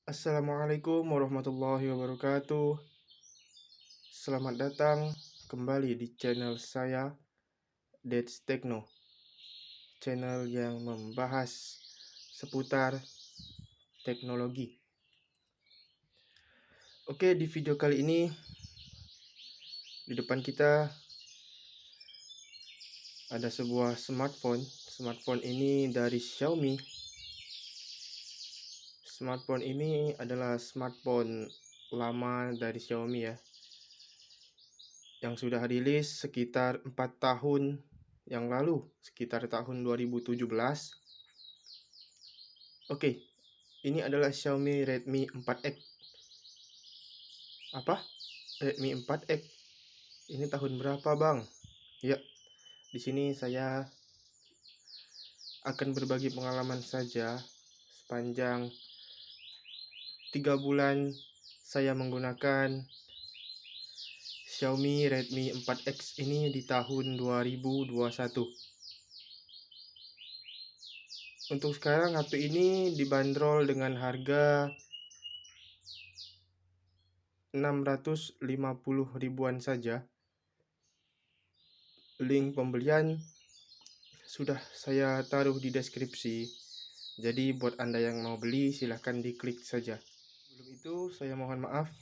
Assalamualaikum warahmatullahi wabarakatuh. Selamat datang kembali di channel saya, Deds Techno, channel yang membahas seputar teknologi. Oke, di video kali ini di depan kita ada sebuah smartphone. Smartphone ini dari Xiaomi. Smartphone ini adalah smartphone lama dari Xiaomi ya, yang sudah rilis sekitar 4 tahun yang lalu, sekitar tahun 2017. Oke, ini adalah Xiaomi Redmi 4X. Apa? Redmi 4X? Ini tahun berapa, Bang? Ya, di sini saya akan berbagi pengalaman saja sepanjang 3 bulan saya menggunakan Xiaomi Redmi 4X ini di tahun 2021. Untuk sekarang HP ini dibanderol dengan harga 650 ribuan saja. Link pembelian sudah saya taruh di deskripsi. Jadi buat Anda yang mau beli silahkan diklik saja. Sebelum itu saya mohon maaf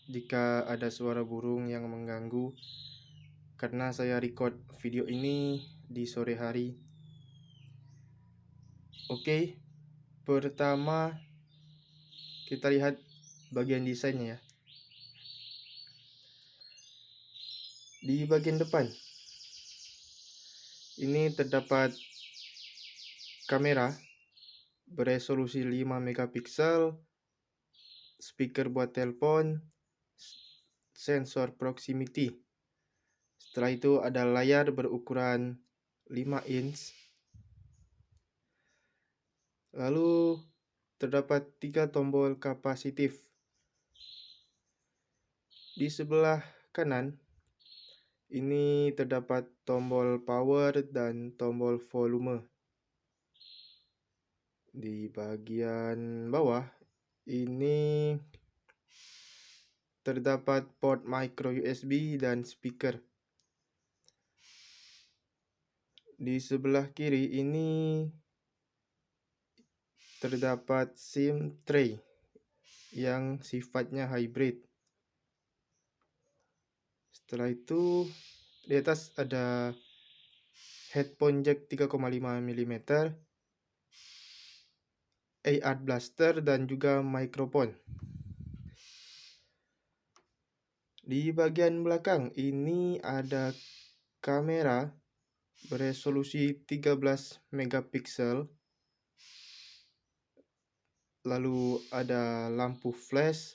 jika ada suara burung yang mengganggu, karena saya record video ini di sore hari. Oke, pertama kita lihat bagian desainnya ya. Di bagian depan ini terdapat kamera beresolusi 5 megapiksel, speaker buat telepon, sensor proximity. Setelah itu ada layar berukuran 5 inch. Lalu terdapat 3 tombol kapasitif. Di sebelah kanan ini terdapat tombol power dan tombol volume. Di bagian bawah ini terdapat port micro USB dan speaker. Di sebelah kiri ini terdapat SIM tray yang sifatnya hybrid. Setelah itu di atas ada headphone jack 3,5 mm, AR blaster dan juga mikrofon. Di bagian belakang ini ada kamera beresolusi 13 megapiksel. Lalu ada lampu flash,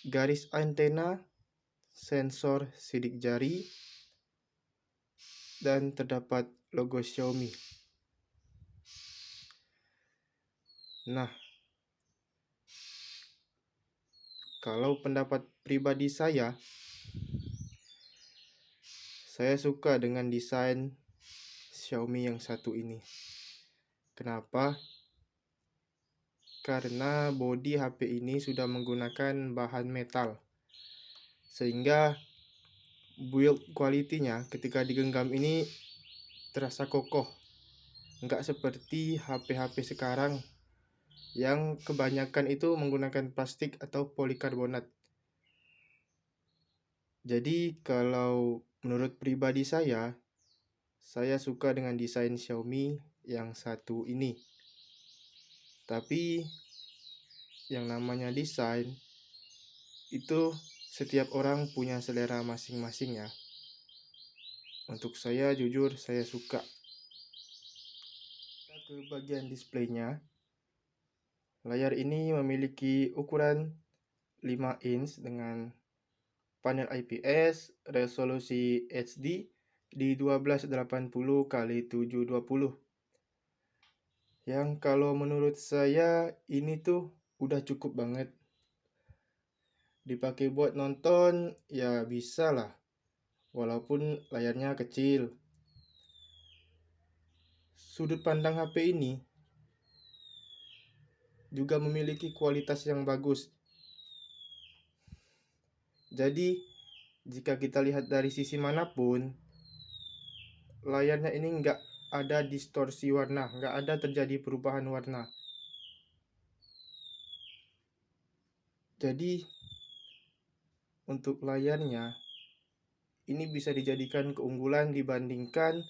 garis antena, sensor sidik jari, dan terdapat logo Xiaomi. Nah, kalau pendapat pribadi saya suka dengan desain Xiaomi yang satu ini. Kenapa? Karena bodi HP ini sudah menggunakan bahan metal, sehingga build quality-nya ketika digenggam ini terasa kokoh. Nggak seperti HP-HP sekarang yang kebanyakan itu menggunakan plastik atau polikarbonat. Jadi kalau menurut pribadi saya suka dengan desain Xiaomi yang satu ini. Tapi yang namanya desain itu setiap orang punya selera masing-masing ya. Untuk saya jujur saya suka. Kita ke bagian displaynya. Layar ini memiliki ukuran 5 inch dengan panel IPS, resolusi HD di 1280 x 720. Yang kalau menurut saya ini tuh udah cukup banget. Dipakai buat nonton ya bisa lah, walaupun layarnya kecil. Sudut pandang HP ini juga memiliki kualitas yang bagus. Jadi jika kita lihat dari sisi manapun, layarnya ini nggak ada distorsi warna, nggak ada terjadi perubahan warna. Jadi untuk layarnya ini bisa dijadikan keunggulan dibandingkan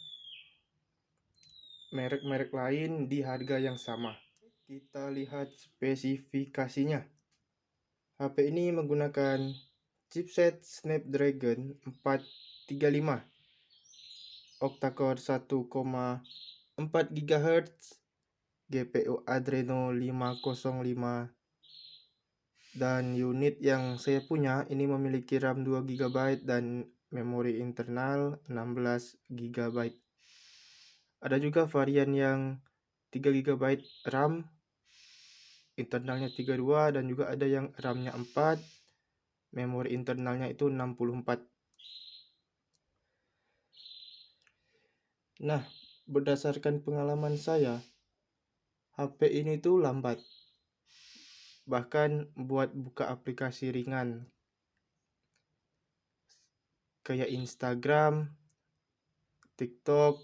merek-merek lain di harga yang sama. Kita lihat spesifikasinya. HP ini menggunakan chipset Snapdragon 435, octa-core 1,4 GHz, GPU Adreno 505, dan unit yang saya punya ini memiliki RAM 2 GB dan memori internal 16 GB. Ada juga varian yang 3 GB RAM, internalnya 32, dan juga ada yang RAM-nya 4, memori internalnya itu 64. Nah, berdasarkan pengalaman saya, HP ini tuh lambat. Bahkan buat buka aplikasi ringan kayak Instagram, TikTok,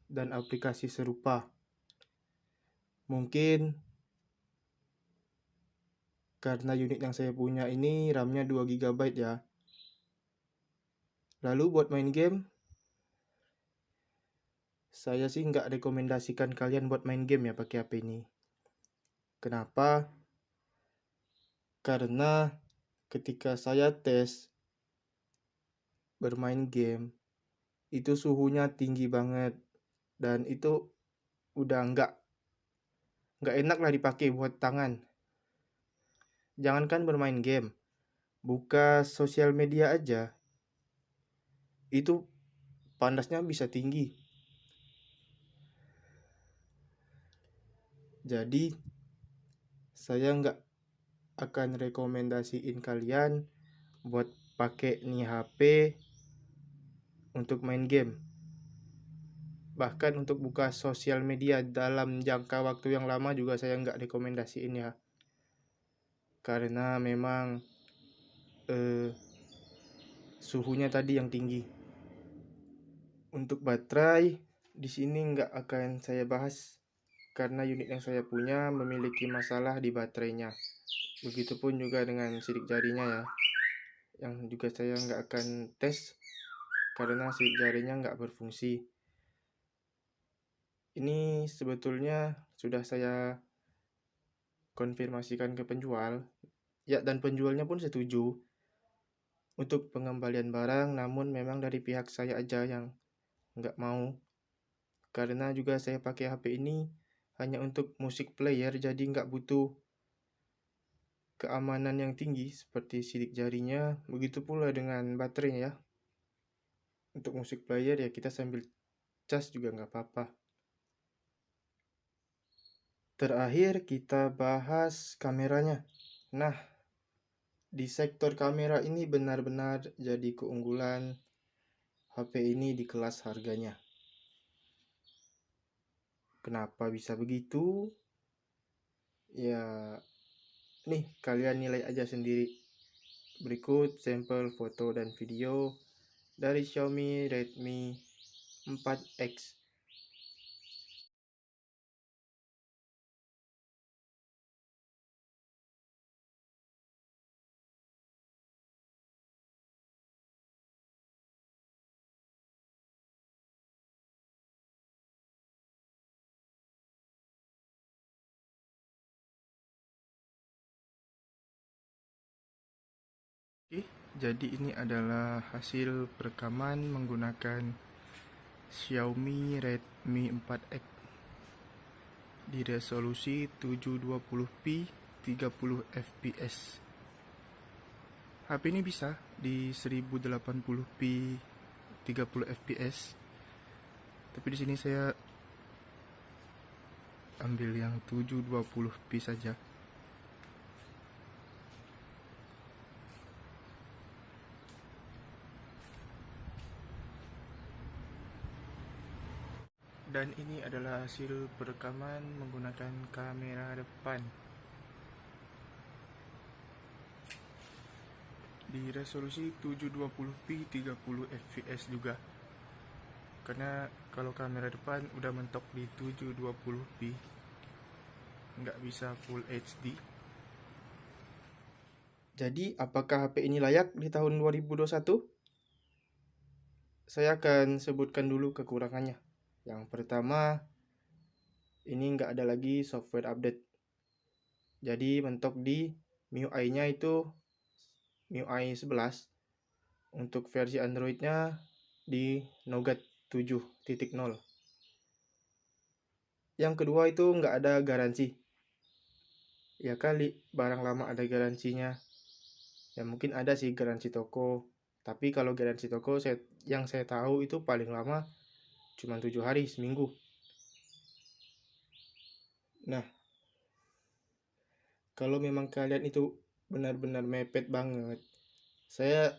dan aplikasi serupa. Mungkin karena unit yang saya punya ini RAM-nya 2 GB ya. Lalu buat main game, saya sih nggak rekomendasikan kalian buat main game ya pakai HP ini. Kenapa? Karena ketika saya tes bermain game, itu suhunya tinggi banget. Dan itu udah nggak enak lah dipakai buat tangan. Jangankan bermain game, buka sosial media aja, itu panasnya bisa tinggi. Jadi saya nggak akan rekomendasiin kalian buat pakai nih HP untuk main game. Bahkan untuk buka sosial media dalam jangka waktu yang lama juga saya nggak rekomendasiin ya. Karena memang suhunya tadi yang tinggi. Untuk baterai di sini nggak akan saya bahas karena unit yang saya punya memiliki masalah di baterainya. Begitupun juga dengan sidik jarinya ya, yang juga saya nggak akan tes karena sidik jarinya nggak berfungsi. Ini sebetulnya sudah saya konfirmasikan ke penjual, ya, dan penjualnya pun setuju untuk pengembalian barang, namun memang dari pihak saya aja yang nggak mau. Karena juga saya pakai HP ini hanya untuk musik player, jadi nggak butuh keamanan yang tinggi seperti sidik jarinya. Begitu pula dengan baterainya ya. Untuk musik player ya kita sambil cas juga nggak apa-apa. Terakhir kita bahas kameranya. Nah, di sektor kamera ini benar-benar jadi keunggulan HP ini di kelas harganya. Kenapa bisa begitu? Ya, nih kalian nilai aja sendiri. Berikut sampel foto dan video dari Xiaomi Redmi 4X. Oke, jadi ini adalah hasil perekaman menggunakan Xiaomi Redmi 4X di resolusi 720p 30 fps. HP ini bisa di 1080p 30 fps. Tapi di sini saya ambil yang 720p saja. Dan ini adalah hasil perekaman menggunakan kamera depan di resolusi 720p 30 fps juga, karena kalau kamera depan udah mentok di 720p, nggak bisa full HD. Jadi apakah HP ini layak di tahun 2021? Saya akan sebutkan dulu kekurangannya. Yang pertama, ini nggak ada lagi software update. Jadi mentok di MIUI-nya itu MIUI 11. Untuk versi Android-nya di Nougat 7.0. Yang kedua itu nggak ada garansi. Ya kali barang lama ada garansinya. Ya mungkin ada sih garansi toko. Tapi kalau garansi toko yang saya tahu itu paling lama cuma 7 hari, seminggu. Nah, kalau memang kalian itu benar-benar mepet banget, saya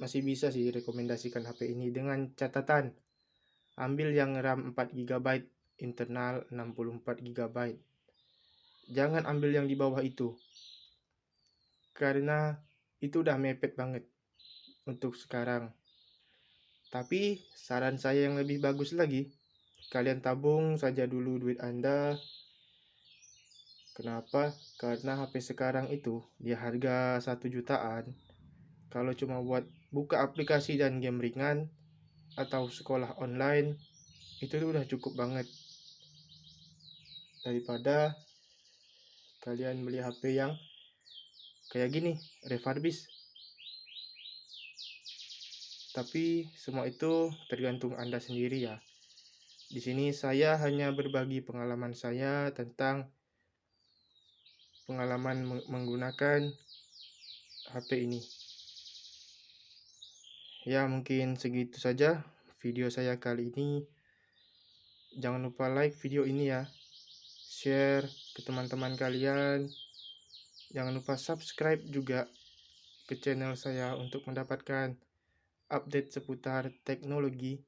masih bisa sih rekomendasikan HP ini dengan catatan. Ambil yang RAM 4 GB, internal 64 GB. Jangan ambil yang di bawah itu, karena itu udah mepet banget untuk sekarang. Tapi saran saya yang lebih bagus lagi, kalian tabung saja dulu duit Anda. Kenapa? Karena HP sekarang itu di harga 1 jutaan. Kalau cuma buat buka aplikasi dan game ringan atau sekolah online, itu udah cukup banget. Daripada kalian beli HP yang kayak gini, refurbish. Tapi semua itu tergantung Anda sendiri ya. Di sini saya hanya berbagi pengalaman saya tentang pengalaman menggunakan HP ini. Ya, mungkin segitu saja video saya kali ini. Jangan lupa like video ini ya. Share ke teman-teman kalian. Jangan lupa subscribe juga ke channel saya untuk mendapatkan update seputar teknologi.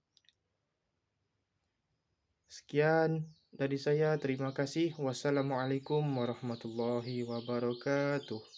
Sekian dari saya, terima kasih. Wassalamualaikum warahmatullahi wabarakatuh.